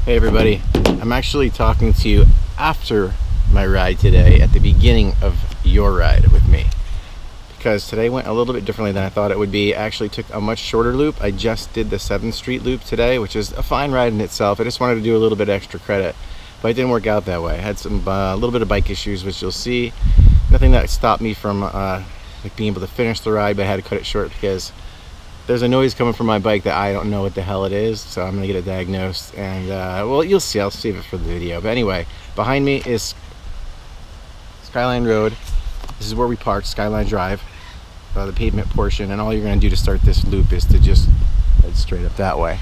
Hey everybody, I'm actually talking to you after my ride today at the beginning of your ride with me, because today went a little bit differently than I thought it would be. I actually took a much shorter loop. I just did the 7th Street loop today, which is a fine ride in itself. I just wanted to do a little bit extra credit, but it didn't work out that way. I had some a little bit of bike issues, which you'll see. Nothing that stopped me from like being able to finish the ride, but I had to cut it short because there's a noise coming from my bike that I don't know what the hell it is, so I'm gonna get it diagnosed, and well, you'll see. I'll save it for the video. But anyway, behind me is Skyline Road. This is where we parked, Skyline Drive, the pavement portion, and all you're gonna do to start this loop is to just head straight up that way.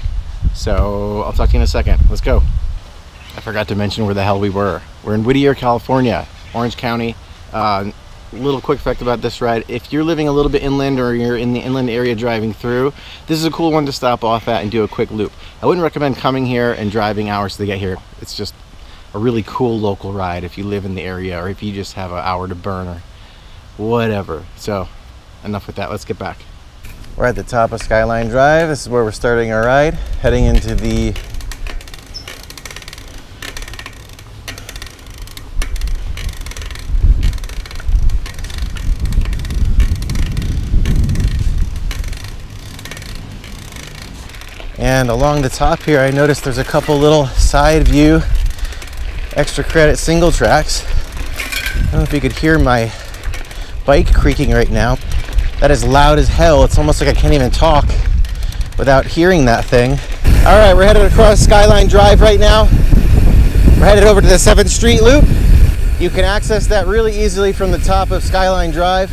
So I'll talk to you in a second. Let's go. I forgot to mention where the hell we were. We're in Whittier, California, Orange County. Little quick fact about this ride: if you're living a little bit inland or you're in the inland area driving through, this is a cool one to stop off at and do a quick loop. I wouldn't recommend coming here and driving hours to get here. It's just a really cool local ride if you live in the area or if you just have an hour to burn or whatever. So enough with that, let's get back. We're at the top of Skyline Drive. This is where we're starting our ride, heading into the and along the top here, I noticed there's a couple little side view extra credit single tracks. I don't know if you could hear my bike creaking right now. That is loud as hell. It's almost like I can't even talk without hearing that thing. All right, we're headed across Skyline Drive right now. We're headed over to the 7th Street loop. You can access that really easily from the top of Skyline Drive.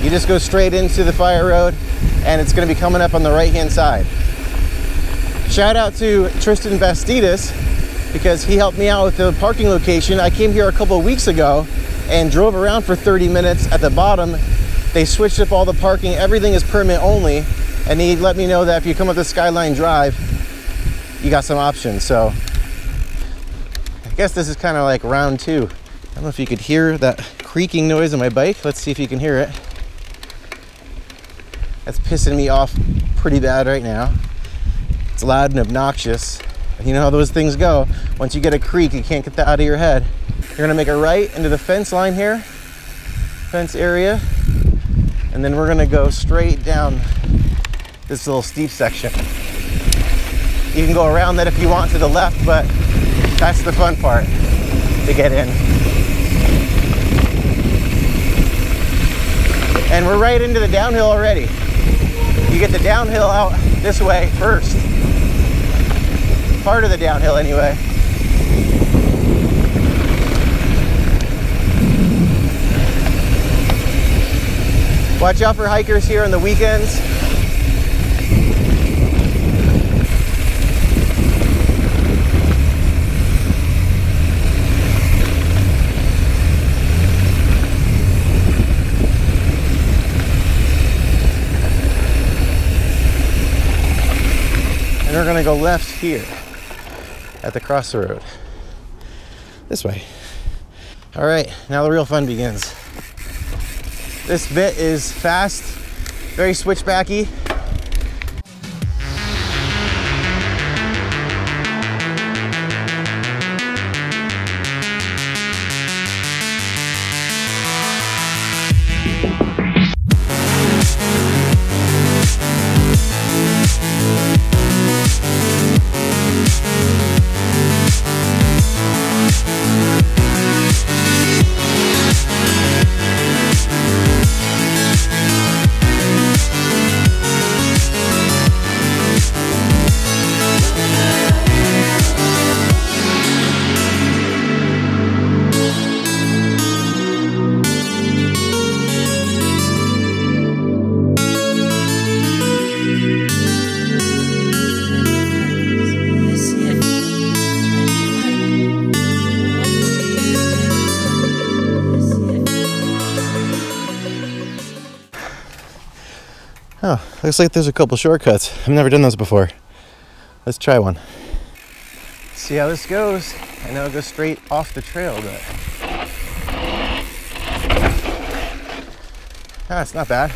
You just go straight into the fire road, and it's gonna be coming up on the right-hand side. Shout out to Tristan Bastidas, because he helped me out with the parking location. I came here a couple of weeks ago and drove around for 30 minutes. At the bottom, they switched up all the parking. Everything is permit only, and he let me know that if you come up the Skyline Drive, you got some options. So I guess this is kind of like round 2. I don't know if you could hear that creaking noise on my bike. Let's see if you can hear it. That's pissing me off pretty bad right now. It's loud and obnoxious. You know how those things go. Once you get a creak, you can't get that out of your head. You're gonna make a right into the fence line here, fence area, and then we're gonna go straight down this little steep section. You can go around that if you want to the left, but that's the fun part to get in. And we're right into the downhill already. You get the downhill out this way first. Part of the downhill anyway. Watch out for hikers here on the weekends. And we're gonna go left here at the crossroad. This way. All right, now the real fun begins. This bit is fast, very switchbacky. Oh, looks like there's a couple shortcuts. I've never done those before. Let's try one. See how this goes. I know it goes straight off the trail, but it's not bad.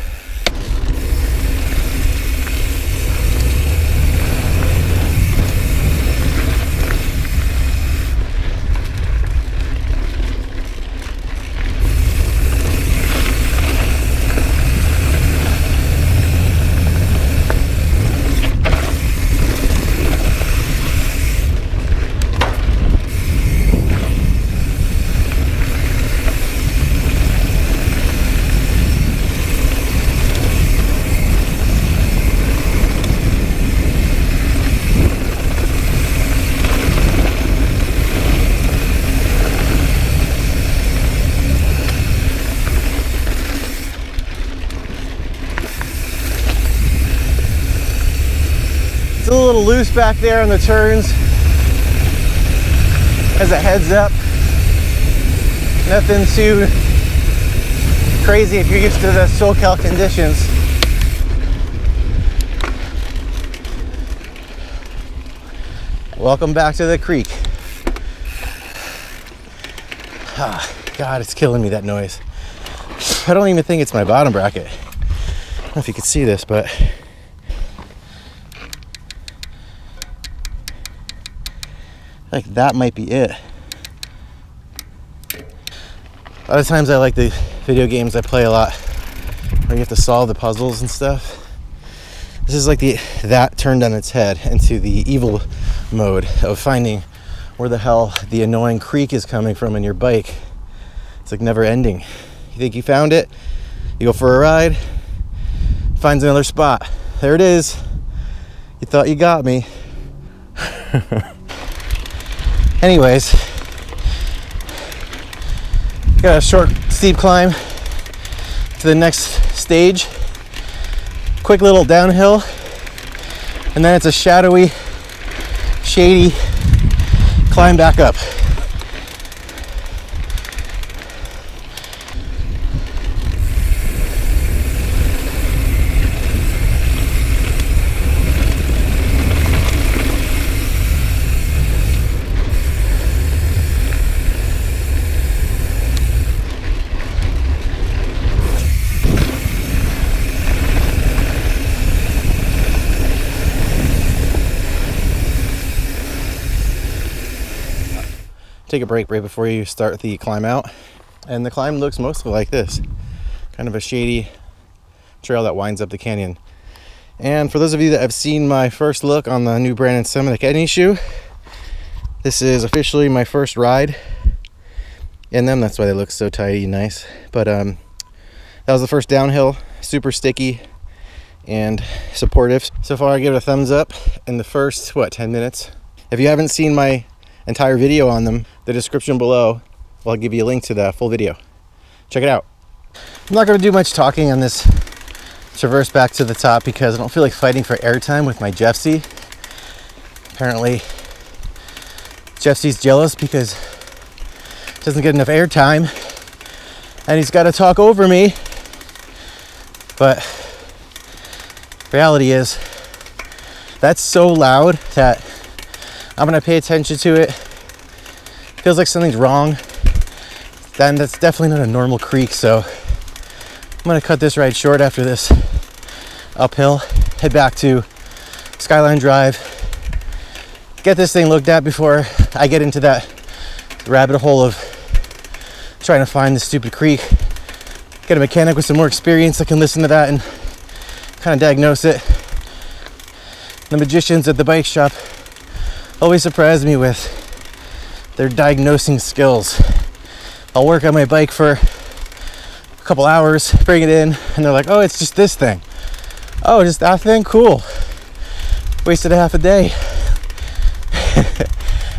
It's a little loose back there on the turns as a heads up. Nothing too crazy if you're used to the SoCal conditions. Welcome back to the creek. Ah, God, it's killing me, that noise. I don't even think it's my bottom bracket. I don't know if you can see this, but like that might be it. A lot of times I like the video games I play a lot where you have to solve the puzzles and stuff. This is like that turned on its head into the evil mode of finding where the hell the annoying creak is coming from in your bike. It's like never ending. You think you found it, you go for a ride, finds another spot. There it is. You thought you got me. Anyways, got a short, steep climb to the next stage. Quick little downhill, and then it's a shadowy, shady climb back up. Take a break right before you start the climb out, and the climb looks mostly like this, kind of a shady trail that winds up the canyon. And for those of you that have seen my first look on the new Brandon Summit Academy shoe, this is officially my first ride in them. That's why they look so tidy and nice. But that was the first downhill, super sticky and supportive. So far I give it a thumbs up in the first 10 minutes. If you haven't seen my entire video on them, the description below, I'll give you a link to the full video. Check it out. I'm not going to do much talking on this traverse back to the top because I don't feel like fighting for airtime with my Jeffsy. Apparently Jeffsy's jealous because he doesn't get enough airtime and he's got to talk over me. But reality is that's so loud that I'm gonna pay attention to it. Feels like something's wrong, then that's definitely not a normal creek. So I'm gonna cut this ride short after this uphill, head back to Skyline Drive, get this thing looked at before I get into that rabbit hole of trying to find this stupid creek. Get a mechanic with some more experience that can listen to that and kind of diagnose it. The magicians at the bike shop always surprise me with their diagnosing skills. I'll work on my bike for a couple hours, bring it in, and they're like, oh, it's just this thing. Oh, just that thing? Cool. Wasted a half a day.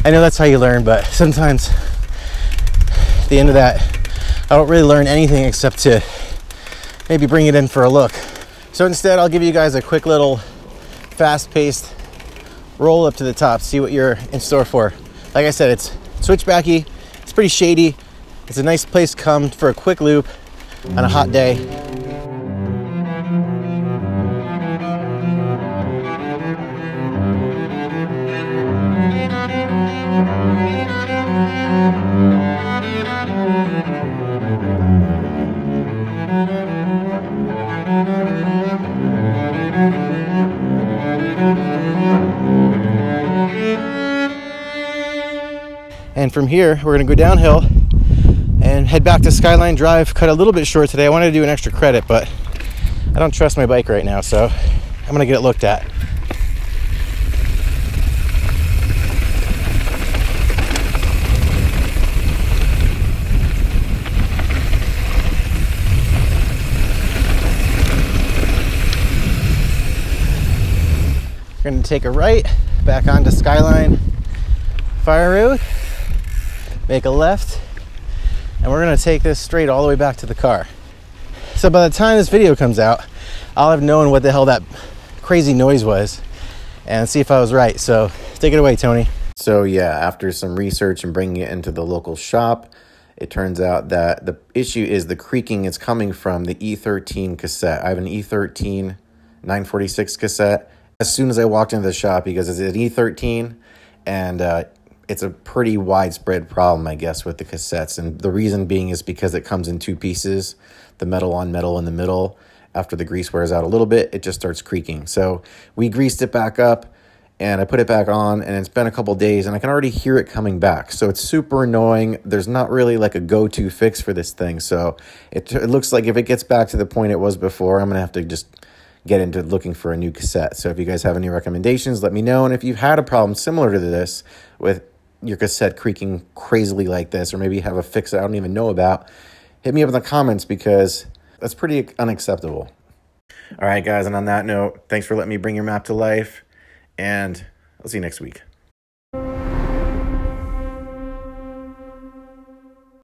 I know that's how you learn, but sometimes at the end of that, I don't really learn anything except to maybe bring it in for a look. So instead, I'll give you guys a quick little fast-paced roll up to the top, see what you're in store for. Like I said, it's switchbacky, it's pretty shady, it's a nice place to come for a quick loop on a hot day. And from here, we're gonna go downhill and head back to Skyline Drive. Cut a little bit short today. I wanted to do an extra credit, but I don't trust my bike right now, so I'm gonna get it looked at. We're gonna take a right back onto Skyline Fire Road, make a left, and we're gonna take this straight all the way back to the car. So by the time this video comes out, I'll have known what the hell that crazy noise was, and see if I was right. So take it away, Tony. So yeah, after some research and bringing it into the local shop, it turns out that the issue is the creaking is coming from the E13 cassette. I have an E13 946 cassette. As soon as I walked into the shop, because it's an E13, and it's a pretty widespread problem, I guess, with the cassettes. And the reason being is because it comes in two pieces, the metal on metal in the middle. After the grease wears out a little bit, it just starts creaking. So we greased it back up, and I put it back on, and it's been a couple days, and I can already hear it coming back. So it's super annoying. There's not really like a go-to fix for this thing. So it looks like if it gets back to the point it was before, I'm going to have to just get into looking for a new cassette. So if you guys have any recommendations, let me know. And if you've had a problem similar to this with your cassette creaking crazily like this, or maybe you have a fix that I don't even know about, hit me up in the comments, because that's pretty unacceptable. All right, guys, and on that note, thanks for letting me bring your map to life, and I'll see you next week.